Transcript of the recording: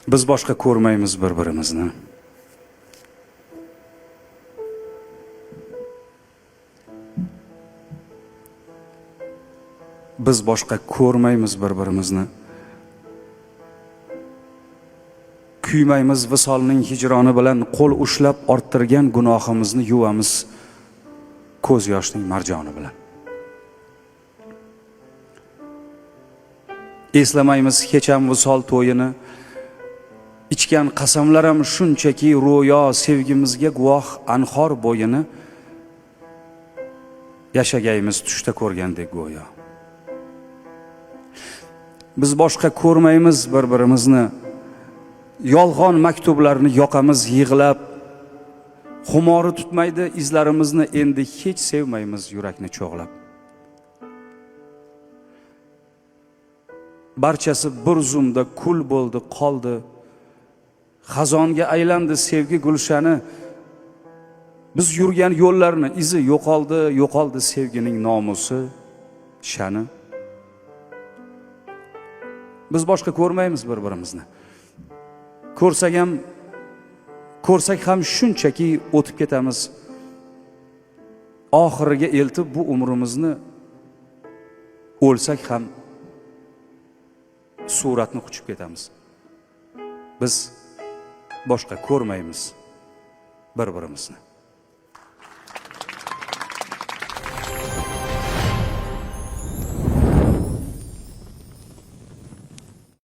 Biz boshqa ko'rmaymiz bir-birimizni. Biz boshqa ko'rmaymiz bir-birimizni. Kuymaymiz visolning hijroni bilan, qo'l ushlab orttirgan gunohimizni yuvamiz ko'z yoshning marjoni bilan. Eslamaymiz hech ham visol to'yini, ichgan qasamlar ham shunchaki ro'yo, sevgimizga guvoh anhor bo'yini, yashagaymiz tushda ko'rgandek go'yo. Biz boshqa ko'rmaymiz bir-birimizni, yolg'on maktublarni yoqamiz yig'lab, xumori tutmaydi izlarimizni, endi hech sevmaymiz yurakni cho'g'lab. Barchasi bir zumda kul bo'ldi, qoldi. Xazonga aylandi sevgi gulshani. Biz yurgan yo'llarni izi yo'qoldi, yo'qoldi sevgining nomusi, shani. Biz boshqa ko'rmaymiz bir-birimizni. Ko'rsak ham shunchaki o'tib ketamiz. Oxiriga eltib bu umrimizni, o'lsak ham suratni quchib ketamiz. Biz boshqa ko'rmaymiz bir-birimizni.